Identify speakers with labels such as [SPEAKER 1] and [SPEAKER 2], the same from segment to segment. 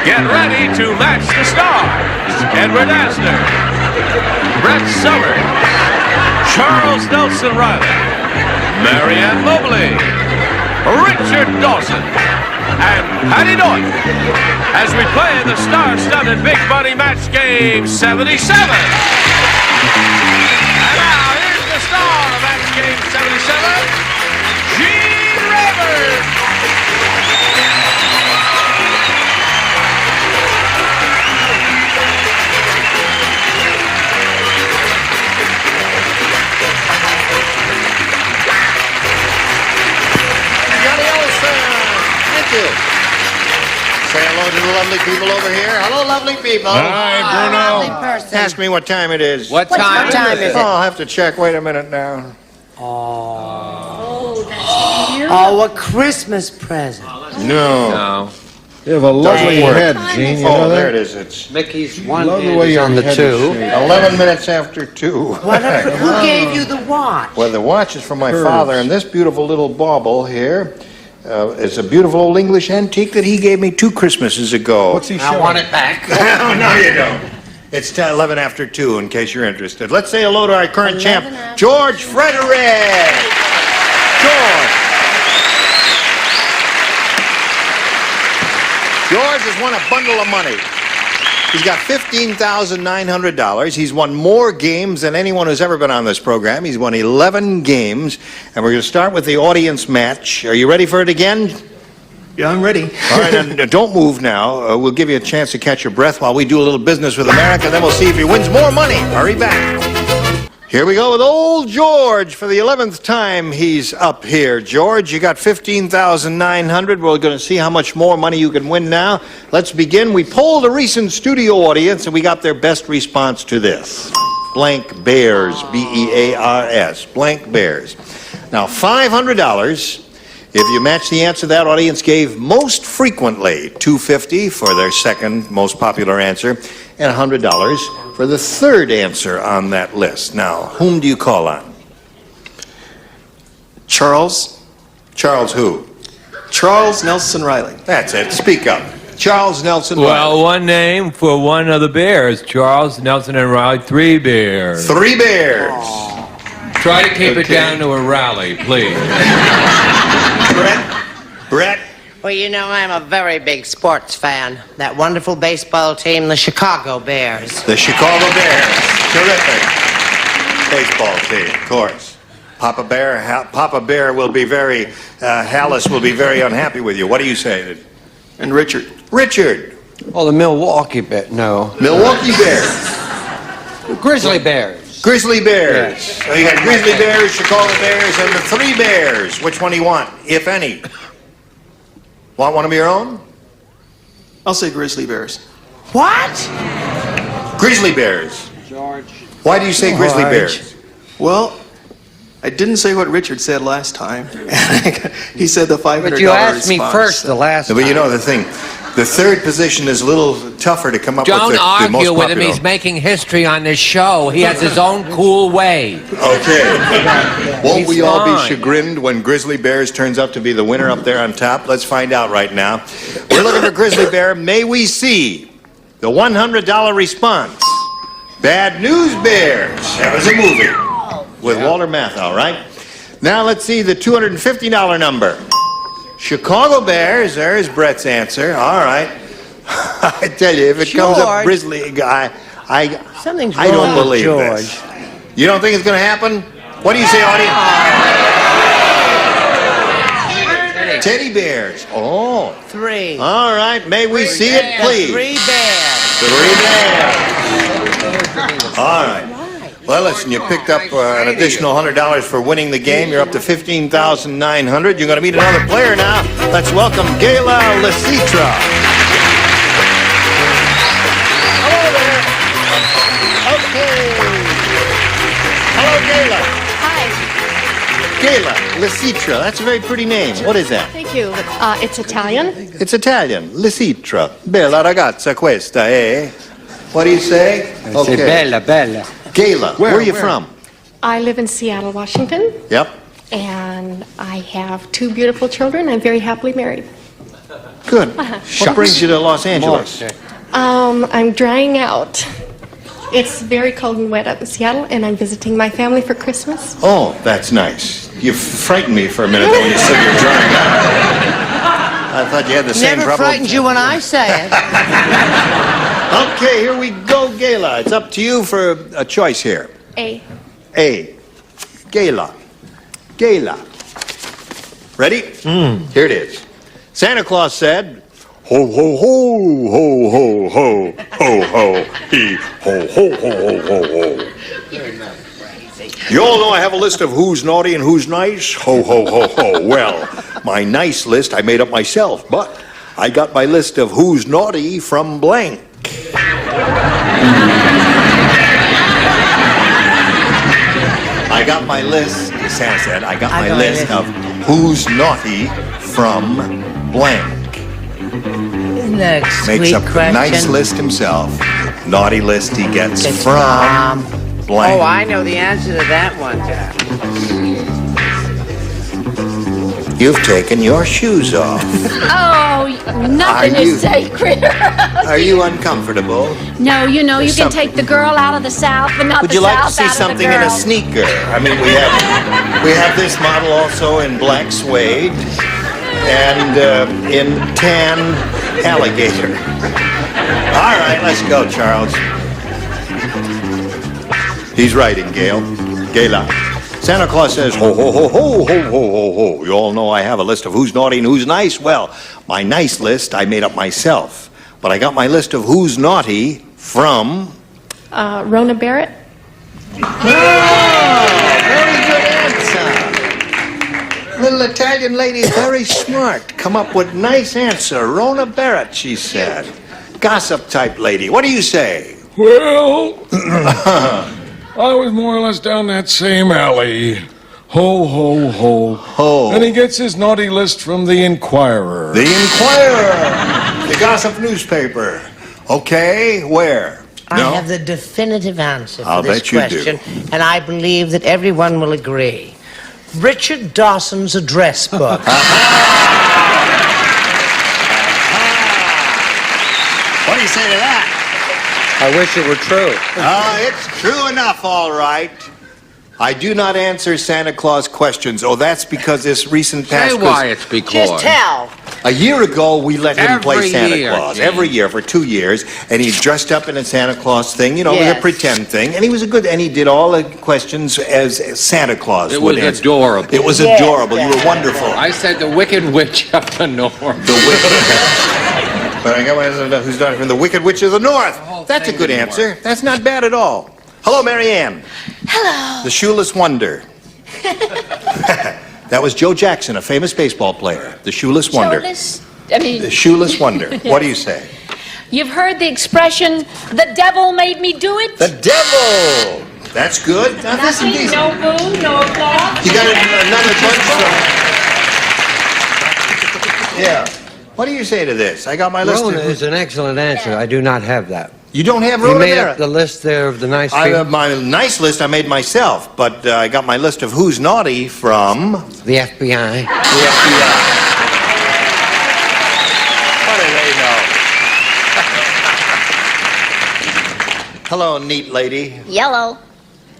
[SPEAKER 1] Get ready to match the stars. Edward Asner, Brett Summers, Charles Nelson Reilly, Marianne Mobley, Richard Dawson, and Patti Deutsch as we play the star-studded Big Money Match Game 77. And now here's the star of Match Game 77, Gene Rivers.
[SPEAKER 2] Say hello to the lovely people over here. Hello, lovely people.
[SPEAKER 3] Hi, Bruno.
[SPEAKER 2] Ask me what time it is.
[SPEAKER 4] What time is it?
[SPEAKER 2] Oh, I'll have to check. Wait a minute now.
[SPEAKER 4] Oh, a Christmas present.
[SPEAKER 2] No.
[SPEAKER 3] You have a lovely head, Gene. You know
[SPEAKER 2] Oh,
[SPEAKER 3] that?
[SPEAKER 2] there it is. It's
[SPEAKER 4] Mickey's one
[SPEAKER 3] Love the
[SPEAKER 4] hand
[SPEAKER 3] way
[SPEAKER 4] is
[SPEAKER 3] your
[SPEAKER 4] on the
[SPEAKER 3] head is
[SPEAKER 4] two.
[SPEAKER 3] shaped.
[SPEAKER 2] 11 minutes after 2.
[SPEAKER 4] Who gave you the watch?
[SPEAKER 2] Well, the watch is from my
[SPEAKER 3] Curves.
[SPEAKER 2] father, and this beautiful little bauble here is a beautiful old English antique that he gave me 2 Christmases ago.
[SPEAKER 3] What's he
[SPEAKER 4] I
[SPEAKER 3] showing?
[SPEAKER 4] want it back.
[SPEAKER 2] Oh, no, you don't. It's 11 after 2, in case you're interested. Let's say hello to our current champ, George Frederick. George has won a bundle of money. He's got $15,900. He's won more games than anyone who's ever been on this program. He's won 11 games, and we're going to start with the audience match. Are you ready for it again?
[SPEAKER 5] Yeah, I'm ready.
[SPEAKER 2] All right, and don't move now. We'll give you a chance to catch your breath while we do a little business with America. Then we'll see if he wins more money. Hurry back. Here we go with old George for the 11th time he's up here. George, you got $15,900. We're going to see how much more money you can win now. Let's begin. We polled a recent studio audience, and we got their best response to this. Blank Bears, B-E-A-R-S, Blank Bears. Now, $500. If you match the answer that audience gave most frequently, $250 for their second most popular answer, and $100 for the third answer on that list. Now, whom do you call on?
[SPEAKER 5] Charles.
[SPEAKER 2] Charles who?
[SPEAKER 5] Charles Nelson Reilly.
[SPEAKER 2] That's it. Speak up. Charles Nelson Reilly.
[SPEAKER 6] Well, one name for one of the Bears. Charles Nelson and Reilly, 3 Bears.
[SPEAKER 2] 3 Bears.
[SPEAKER 6] Try to keep it
[SPEAKER 2] Okay.
[SPEAKER 6] down to a rally, please.
[SPEAKER 2] Brett.
[SPEAKER 4] Well, you know, I'm a very big sports fan. That wonderful baseball team, the Chicago Bears.
[SPEAKER 2] The Chicago Bears. Terrific. Baseball team, of course. Papa Bear will be very, Hallis will be very unhappy with you. What do you say?
[SPEAKER 5] And Richard.
[SPEAKER 2] Richard.
[SPEAKER 7] Oh, the Milwaukee Bears. No.
[SPEAKER 2] Milwaukee Bears.
[SPEAKER 7] Grizzly Bears.
[SPEAKER 2] Grizzly Bears.
[SPEAKER 7] Yes.
[SPEAKER 2] So you got Grizzly Bears, Chicago Bears, and the 3 Bears. Which one do you want, if any? Want one of your own?
[SPEAKER 5] I'll say Grizzly Bears.
[SPEAKER 4] What?
[SPEAKER 2] Grizzly Bears.
[SPEAKER 7] George.
[SPEAKER 2] Why do you say Grizzly
[SPEAKER 5] George.
[SPEAKER 2] Bears?
[SPEAKER 5] Well, I didn't say what Richard said last time. He said the $500
[SPEAKER 7] But you asked me
[SPEAKER 5] response.
[SPEAKER 7] first the last
[SPEAKER 2] But you
[SPEAKER 7] time.
[SPEAKER 2] know the thing, the third position is a little tougher to come up
[SPEAKER 6] Don't
[SPEAKER 2] with the most
[SPEAKER 6] argue with him.
[SPEAKER 2] popular.
[SPEAKER 6] He's making history on this show. He has his own cool way.
[SPEAKER 2] Okay. Won't
[SPEAKER 6] He's
[SPEAKER 2] we all be
[SPEAKER 6] fine.
[SPEAKER 2] chagrined when Grizzly Bears turns out to be the winner up there on top? Let's find out right now. We're looking for Grizzly Bear. May we see the $100 response? Bad News Bears. That was a movie with Walter Matthau, right? Now let's see the $250 number. Chicago Bears. There's Brett's answer. All right. I tell you, if it comes up
[SPEAKER 4] George.
[SPEAKER 2] Grizzly guy,
[SPEAKER 4] Something's
[SPEAKER 2] I don't
[SPEAKER 4] wrong with
[SPEAKER 2] believe
[SPEAKER 4] George.
[SPEAKER 2] this. You don't think it's going to happen? What do you say, audience? Teddy bears. Oh.
[SPEAKER 4] 3.
[SPEAKER 2] All right. May we see it, please?
[SPEAKER 4] 3 Bears.
[SPEAKER 2] 3 bears. All right. Well, listen, you picked up an additional $100 for winning the game. You're up to $15,900. You're going to meet another player now. Let's welcome Gayla Lecitra. Hello there. Okay. Hello, Gayla.
[SPEAKER 8] Hi,
[SPEAKER 2] Gayla Lecitra. That's a very pretty name. What is that?
[SPEAKER 8] thank you. It's Italian.
[SPEAKER 2] It's Italian. Lecitra. Bella ragazza questa, eh? What do you say?
[SPEAKER 7] Say bella, bella.
[SPEAKER 2] Gayla, where are you from?
[SPEAKER 8] I live in Seattle, Washington,
[SPEAKER 2] Yep.
[SPEAKER 8] and I have 2 beautiful children. I'm very happily married.
[SPEAKER 2] good. What brings you to Los Angeles?
[SPEAKER 8] I'm drying out. It's very cold and wet up in Seattle, and I'm visiting my family for Christmas.
[SPEAKER 2] Oh, that's nice. You frightened me for a minute when you said you're drying out. I thought you had the same
[SPEAKER 4] Never
[SPEAKER 2] problem.
[SPEAKER 4] frightens you when I say it.
[SPEAKER 2] Okay, here we go, Gayla. It's up to you for a choice here.
[SPEAKER 8] A.
[SPEAKER 2] A. Gayla. Gayla. Ready? Here it is. Santa Claus said, ho, ho, ho, ho, ho, ho, ho, ho, he, ho, ho, ho, ho, ho, ho. You all know I have a list of who's naughty and who's nice. Ho, ho, ho, ho. Well, my nice list I made up myself, but I got my list of who's naughty from blank. I got my list, Santa said, I got my list of who's naughty from blank.
[SPEAKER 4] Isn't that a
[SPEAKER 2] Makes
[SPEAKER 4] sweet
[SPEAKER 2] up the
[SPEAKER 4] question?
[SPEAKER 2] nice list himself. Naughty list he gets from blank.
[SPEAKER 4] Oh, I know the answer to that one, Jack.
[SPEAKER 2] You've taken your shoes off.
[SPEAKER 9] Oh, nothing
[SPEAKER 2] Are you-
[SPEAKER 9] is sacred.
[SPEAKER 2] Are you uncomfortable?
[SPEAKER 9] No, you know, you
[SPEAKER 2] There's
[SPEAKER 9] can
[SPEAKER 2] something-
[SPEAKER 9] take the girl out of the South, but not
[SPEAKER 2] Would
[SPEAKER 9] the
[SPEAKER 2] you like to
[SPEAKER 9] South
[SPEAKER 2] see
[SPEAKER 9] out of
[SPEAKER 2] something
[SPEAKER 9] the
[SPEAKER 2] in
[SPEAKER 9] girl.
[SPEAKER 2] a sneaker? I mean, we have this model also in black suede and in tan alligator. All right, let's go, Charles. He's writing, Gail. Gayla. Santa Claus says, ho, ho, ho, ho, ho, ho, ho, ho. You all know I have a list of who's naughty and who's nice. Well, my nice list I made up myself. But I got my list of who's naughty from...
[SPEAKER 8] Rona Barrett.
[SPEAKER 2] Very good answer. Little Italian lady, very smart. Come up with nice answer. Rona Barrett, she said. Gossip type lady. What do you say?
[SPEAKER 3] Well, I was more or less down that same alley. Ho, ho, ho.
[SPEAKER 2] Ho.
[SPEAKER 3] And he gets his naughty list from the Inquirer.
[SPEAKER 2] The Inquirer. The gossip newspaper. Okay, where?
[SPEAKER 4] I have the definitive answer for
[SPEAKER 2] I'll
[SPEAKER 4] this
[SPEAKER 2] bet you do.
[SPEAKER 4] question, and I believe that everyone will agree. Richard Dawson's address book.
[SPEAKER 2] What do you say to that?
[SPEAKER 7] I wish it were true.
[SPEAKER 2] It's true enough, all right. I do not answer Santa Claus questions. Oh, that's because this recent past...
[SPEAKER 7] Say why it's because.
[SPEAKER 4] Just tell.
[SPEAKER 2] A year ago, we let him play
[SPEAKER 7] Every
[SPEAKER 2] Santa
[SPEAKER 7] year,
[SPEAKER 2] Claus.
[SPEAKER 7] Gene.
[SPEAKER 2] Every year for 2 years. And he dressed up in a Santa Claus thing. You know, it was
[SPEAKER 4] Yes.
[SPEAKER 2] a pretend thing. And he was a good... And he did all the questions as Santa Claus
[SPEAKER 7] It
[SPEAKER 2] would
[SPEAKER 7] was
[SPEAKER 2] answer.
[SPEAKER 7] adorable.
[SPEAKER 2] It was
[SPEAKER 4] Yes,
[SPEAKER 2] adorable. You were
[SPEAKER 4] yes.
[SPEAKER 2] wonderful.
[SPEAKER 7] I said the Wicked Witch of the North.
[SPEAKER 2] The Wicked... But I got one who's not from the Wicked Witch of the North. That's a good answer. That's not bad at all. Hello, Marianne.
[SPEAKER 9] Hello.
[SPEAKER 2] The Shoeless Wonder. That was Joe Jackson, a famous baseball player. The Shoeless Wonder. The Shoeless Wonder. What do you say?
[SPEAKER 9] You've heard the expression, the devil made me do it?
[SPEAKER 2] The devil. That's good. Now, this is
[SPEAKER 9] Nothing,
[SPEAKER 2] decent.
[SPEAKER 9] no boo, no applause.
[SPEAKER 2] You got another bunch. Yeah. What do you say to this? I got my list.
[SPEAKER 7] Rona is an excellent answer. I do not have that.
[SPEAKER 2] You don't have
[SPEAKER 7] You
[SPEAKER 2] Rona
[SPEAKER 7] made
[SPEAKER 2] Barrett.
[SPEAKER 7] up the list there of the nice
[SPEAKER 2] I
[SPEAKER 7] people.
[SPEAKER 2] have my nice list I made myself, but I got my list of who's naughty from
[SPEAKER 7] The FBI.
[SPEAKER 2] the FBI. What do they know? Hello, neat lady.
[SPEAKER 10] Yellow.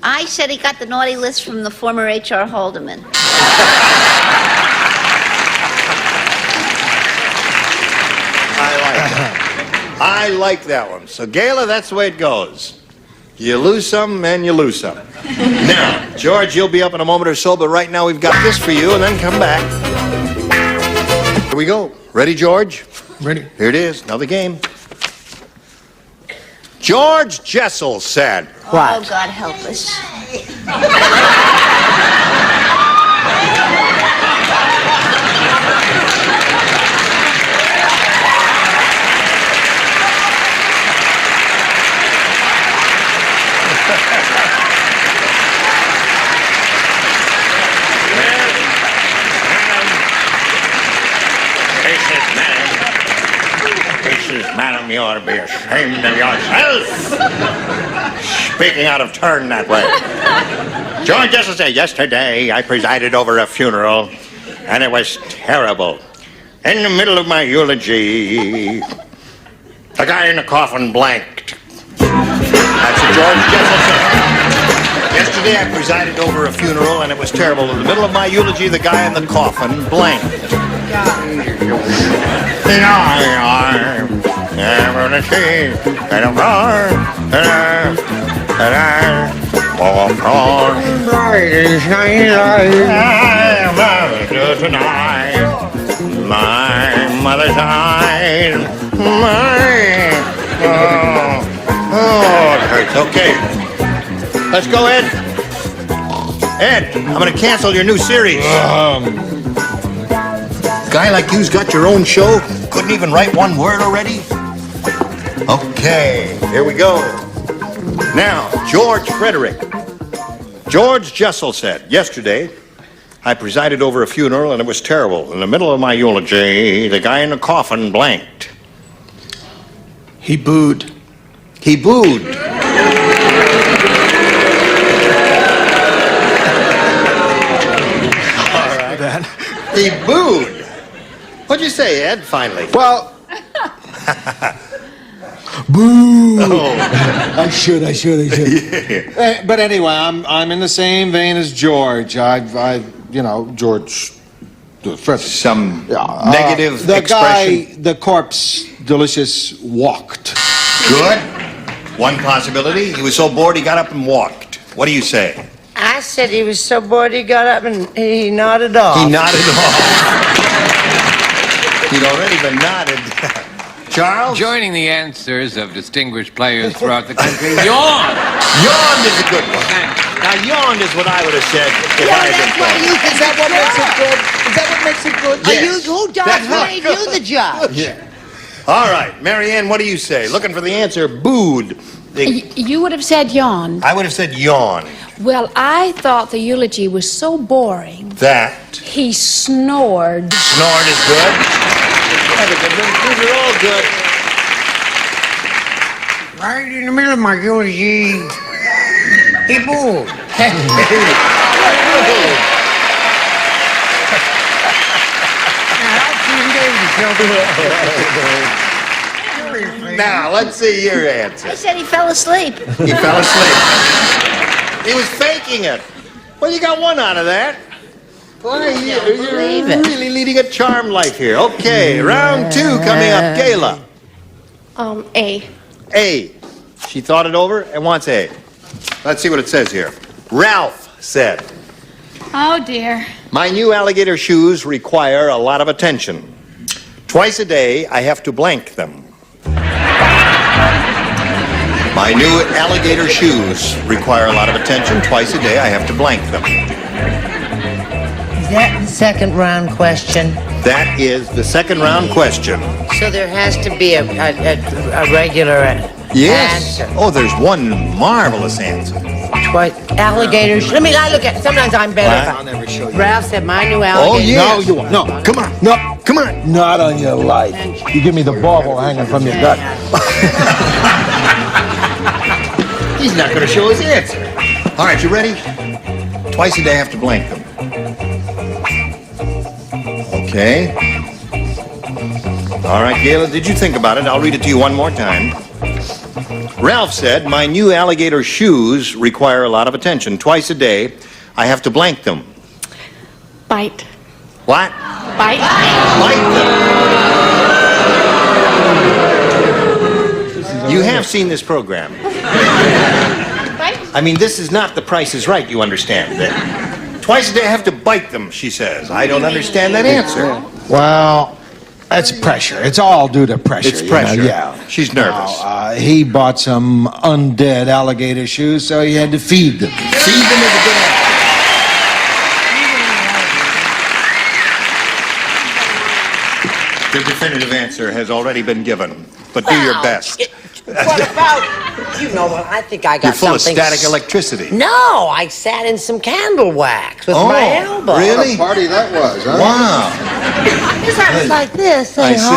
[SPEAKER 10] I said he got the naughty list from the former H.R. Haldeman.
[SPEAKER 2] I like that one. So, Gayla, that's the way it goes. You lose some and you lose some. Now, George, you'll be up in a moment or so, but right now we've got this for you, and then come back. Here we go. Ready, George?
[SPEAKER 3] Ready?
[SPEAKER 2] Here it is. Another game. George Jessel said,
[SPEAKER 10] Oh, God help us.
[SPEAKER 2] Madam, you ought to be ashamed of yourself. Speaking out of turn that way. George Jessel said, yesterday I presided over a funeral, and it was terrible. In the middle of my eulogy, the guy in the coffin blanked. That's what George Jessel said. Yesterday I presided over a funeral and it was terrible. In the middle of my eulogy, the guy in the coffin blanked. My mother's eyes. Oh, it hurts. Okay. Let's go, Ed. Ed, I'm going to cancel your new series. Guy like you's got your own show? Couldn't even write one word already? Okay, here we go. Now, George Frederick. George Jessel said, yesterday, I presided over a funeral and it was terrible. In the middle of my eulogy, the guy in the coffin blanked.
[SPEAKER 5] He booed.
[SPEAKER 2] He booed. He booed. What'd you say, Ed, finally?
[SPEAKER 11] Well, boo.
[SPEAKER 2] Oh.
[SPEAKER 11] I should.
[SPEAKER 2] Yeah.
[SPEAKER 11] But anyway, I'm in the same vein as George. George.
[SPEAKER 2] Some negative
[SPEAKER 11] the
[SPEAKER 2] expression.
[SPEAKER 11] guy, the corpse, delicious, walked.
[SPEAKER 2] Good. One possibility. He was so bored he got up and walked. What do you say?
[SPEAKER 4] I said he was so bored he got up and he nodded off.
[SPEAKER 2] He nodded off. He'd already been nodded. Charles?
[SPEAKER 7] Joining the answers of distinguished players throughout the country, yawn.
[SPEAKER 2] Yawned is a good one. Now, yawned is what I would have said if I had been playing.
[SPEAKER 11] Is that what makes it good? Is that what makes it good?
[SPEAKER 2] Yes.
[SPEAKER 4] Who made you the judge?
[SPEAKER 2] Yeah. All right, Marianne, what do you say? Looking for the answer, booed.
[SPEAKER 9] You would have said yawn.
[SPEAKER 2] I would have said yawn.
[SPEAKER 9] Well, I thought the eulogy was so boring.
[SPEAKER 2] That.
[SPEAKER 9] He snored.
[SPEAKER 2] Snored is good. That's a good one. These are all good.
[SPEAKER 7] Right in the middle of my eulogy, he moved.
[SPEAKER 2] Now, let's see your answer.
[SPEAKER 10] I said he fell asleep.
[SPEAKER 2] He fell asleep. He was faking it. Well, you got one out of that. Boy, you're really leading a charmed life here. Okay, round two coming up. Gayla.
[SPEAKER 8] A.
[SPEAKER 2] A. She thought it over and wants A. Let's see what it says here. Ralph said,
[SPEAKER 9] Oh, dear.
[SPEAKER 2] my new alligator shoes require a lot of attention. Twice a day, I have to blank them. My new alligator shoes require a lot of attention. Twice a day, I have to blank them.
[SPEAKER 4] Is that the second round question?
[SPEAKER 2] That is the second round question.
[SPEAKER 4] So there has to be a regular
[SPEAKER 2] Yes.
[SPEAKER 4] answer.
[SPEAKER 2] Oh, there's one marvelous answer.
[SPEAKER 4] Twice. Alligators. I look at. Sometimes I'm better.
[SPEAKER 2] I'll never show you.
[SPEAKER 4] Ralph said my new
[SPEAKER 2] Oh,
[SPEAKER 4] alligator.
[SPEAKER 2] yes.
[SPEAKER 11] No, you won't. No,
[SPEAKER 2] Come on.
[SPEAKER 11] no,
[SPEAKER 2] Come on.
[SPEAKER 11] not on your life. You give me the bauble hanging from your gut.
[SPEAKER 2] He's not going to show his answer. All right, you ready? Twice a day I have to blank them. Okay. All right, Gayla, did you think about it? I'll read it to you one more time. Ralph said, my new alligator shoes require a lot of attention. Twice a day, I have to blank them.
[SPEAKER 8] Bite.
[SPEAKER 2] What?
[SPEAKER 8] Bite.
[SPEAKER 2] Bite them. You have seen this program. I mean, this is not The Price is Right, you understand. Twice a day I have to bite them, she says. I don't understand that answer.
[SPEAKER 11] Well, that's pressure. It's all due to pressure.
[SPEAKER 2] It's pressure.
[SPEAKER 11] Yeah.
[SPEAKER 2] She's nervous.
[SPEAKER 11] He bought some undead alligator shoes, so he had to feed them.
[SPEAKER 2] Feed them is a good answer. The definitive answer has already been given, but do your best.
[SPEAKER 4] What about? I think I got
[SPEAKER 2] You're full
[SPEAKER 4] something.
[SPEAKER 2] of static electricity.
[SPEAKER 4] No, I sat in some candle wax with my elbow.
[SPEAKER 2] Really?
[SPEAKER 11] What a party that was, huh?
[SPEAKER 2] Wow.
[SPEAKER 4] Because I was like this.
[SPEAKER 2] I
[SPEAKER 4] saying,
[SPEAKER 2] see.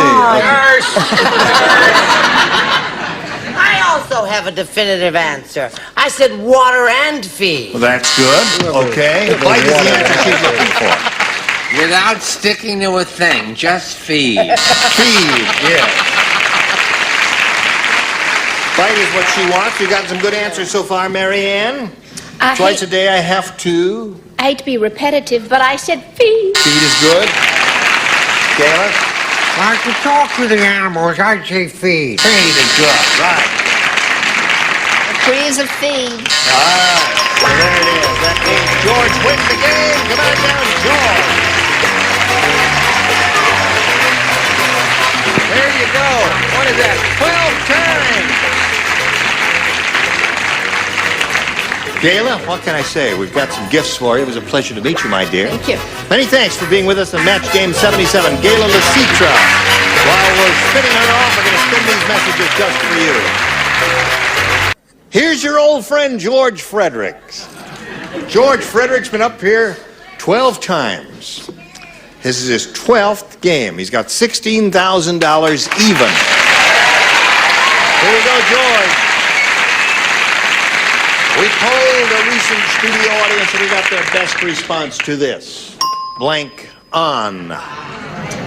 [SPEAKER 4] I also have a definitive answer. I said water and feed.
[SPEAKER 2] Well, that's good. Okay. Bite is the answer she's looking for.
[SPEAKER 12] Without sticking to a thing, just feed.
[SPEAKER 2] Feed, yeah. Bite is what she wants. You got some good answers so far, Mary Ann. Twice a day I have to.
[SPEAKER 9] I hate to be repetitive, but I said feed.
[SPEAKER 2] Feed is good. Gayla?
[SPEAKER 7] Like to talk to the animals, I'd say feed.
[SPEAKER 2] Feed is good, right.
[SPEAKER 10] Free as a feed.
[SPEAKER 2] All right, so there it is. That means George wins the game. Come on down, George. There you go. What is that? 12 times. Gayla, what can I say? We've got some gifts for you. It was a pleasure to meet you, my dear.
[SPEAKER 8] Thank you.
[SPEAKER 2] Many thanks for being with us in Match Game 77. Gayla Lecitra. While we're spinning her off, we're going to spin these messages just for you. Here's your old friend, George Fredericks. George Fredericks been up here 12 times. This is his 12th game. He's got $16,000 even. Here we go, George. We polled a recent studio audience and we got their best response to this. Blank on.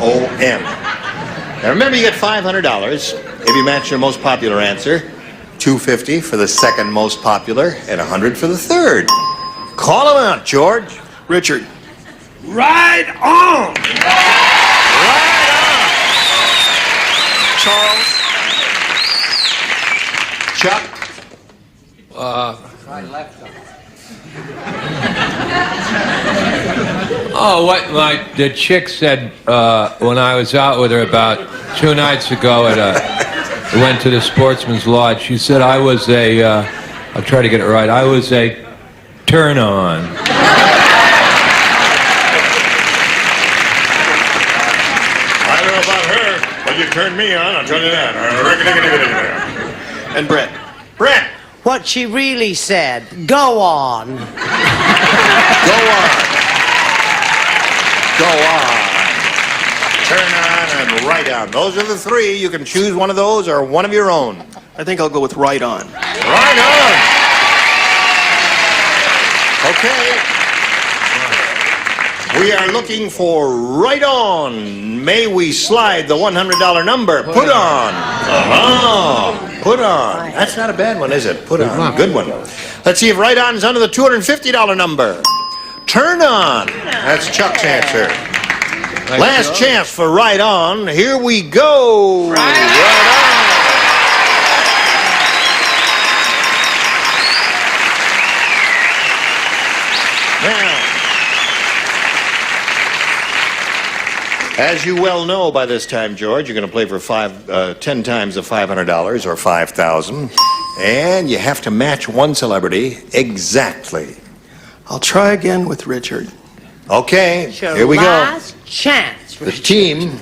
[SPEAKER 2] O-N. Now remember, you get $500 if you match your most popular answer. $250 for the second most popular and $100 for the third. Call him out, George.
[SPEAKER 5] Richard.
[SPEAKER 3] Right on!
[SPEAKER 2] Right on.
[SPEAKER 5] Charles.
[SPEAKER 2] Chuck.
[SPEAKER 6] Oh, what the chick said when I was out with her about 2 nights ago we went to the Sportsman's Lodge. She said I was I'll try to get it right. I was a turn on.
[SPEAKER 3] I don't know about her, but you turned me on, I'll tell you that.
[SPEAKER 5] And Brett.
[SPEAKER 2] Brett.
[SPEAKER 4] What she really said. Go on.
[SPEAKER 2] Go on. Go on. Turn on and right on. Those are the three. You can choose one of those or one of your own.
[SPEAKER 5] I think I'll go with right on.
[SPEAKER 2] Right on. Okay. We are looking for right on. May we slide the $100 number? Put on. Uh-huh. Put on. That's not a bad one, is it? Put on. Good one. Let's see if right on is under the $250 number. Turn on. That's Chuck's answer. Last chance for right on. Here we go. Right on. Now, as you well know by this time, George, you're going to play for 10 times the $500 or $5,000, and you have to match one celebrity exactly.
[SPEAKER 5] I'll try again with Richard.
[SPEAKER 2] Okay, here we go.
[SPEAKER 4] Last chance.
[SPEAKER 2] The team,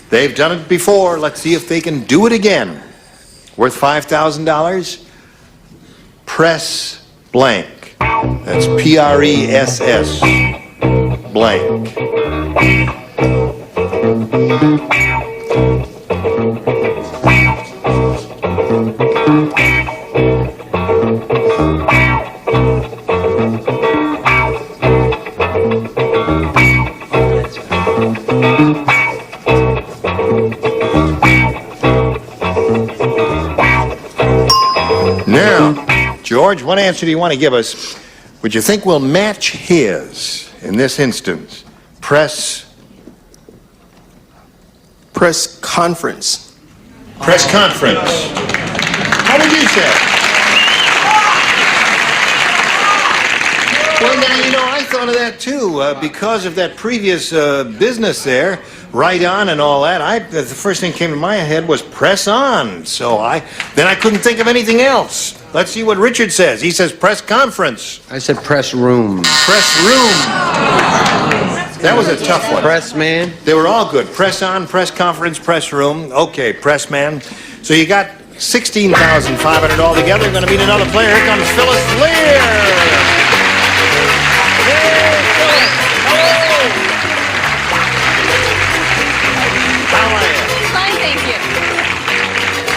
[SPEAKER 2] they've done it before. Let's see if they can do it again. Worth $5,000. Press blank. That's P-R-E-S-S. Blank. Now, George, what answer do you want to give us? Would you think we'll match his in this instance? Press
[SPEAKER 5] conference.
[SPEAKER 2] Press conference. How would you say? Well, now, you know, I thought of that too, because of that previous business there, right on and all that. The first thing came to my head was press on. So then I couldn't think of anything else. Let's see what Richard says. He says press conference.
[SPEAKER 12] I said press room.
[SPEAKER 2] Press room. That was a tough one.
[SPEAKER 12] Press man.
[SPEAKER 2] They were all good. Press on, press conference, press room. Okay, press man. So you got $16,500 altogether. Going to meet another player. Here comes Phyllis Lear.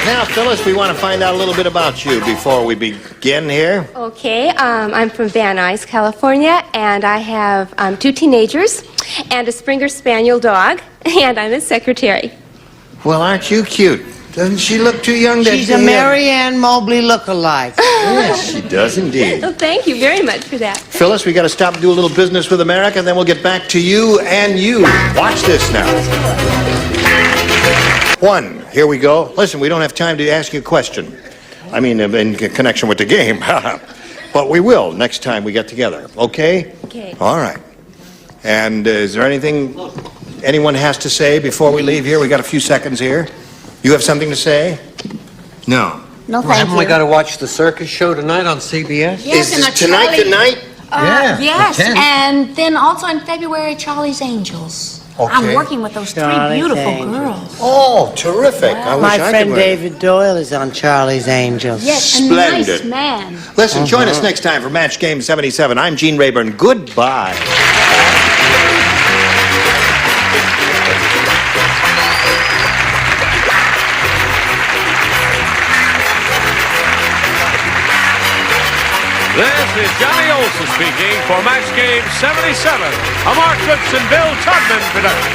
[SPEAKER 2] Now, Phyllis, we want to find out a little bit about you before we begin here.
[SPEAKER 8] Okay, I'm from Van Nuys, California, and I have 2 teenagers.
[SPEAKER 13] and a Springer Spaniel dog, and I'm his secretary.
[SPEAKER 2] Well, aren't you cute? Doesn't she look too young to...
[SPEAKER 4] She's a Mary Ann Mobley look-alike.
[SPEAKER 2] Yes, she does indeed.
[SPEAKER 13] Well, thank you very much for that.
[SPEAKER 2] Phyllis, we got to stop and do a little business with America, and then we'll get back to you and you. Watch this now. 1, here we go. Listen, we don't have time to ask you a question. I mean, in connection with the game. But we will next time we get together, okay?
[SPEAKER 13] Okay.
[SPEAKER 2] All right. And is there anything anyone has to say before we leave here? We got a few seconds here. You have something to say? No.
[SPEAKER 10] No, thank
[SPEAKER 12] Haven't
[SPEAKER 10] you.
[SPEAKER 12] we got to watch the circus show tonight on CBS?
[SPEAKER 10] Yes,
[SPEAKER 2] Is
[SPEAKER 10] and
[SPEAKER 2] this
[SPEAKER 10] a
[SPEAKER 2] tonight
[SPEAKER 10] Charlie-
[SPEAKER 2] the night?
[SPEAKER 10] Yes,
[SPEAKER 12] the 10th.
[SPEAKER 10] and then also in February, Charlie's Angels.
[SPEAKER 2] Okay.
[SPEAKER 10] I'm working with those 3
[SPEAKER 4] Charlie's
[SPEAKER 10] beautiful
[SPEAKER 4] Angels.
[SPEAKER 10] girls.
[SPEAKER 2] Oh, terrific. I wish
[SPEAKER 4] My
[SPEAKER 2] I could
[SPEAKER 4] friend
[SPEAKER 2] wear it.
[SPEAKER 4] David Doyle is on Charlie's Angels.
[SPEAKER 10] Yes, a nice
[SPEAKER 2] Splendid.
[SPEAKER 10] man.
[SPEAKER 2] Listen, join us next time for Match Game 77. I'm Gene Rayburn. Goodbye.
[SPEAKER 1] This is Johnny Olson speaking for Match Game 77, a Mark Phipps and Bill Todman production.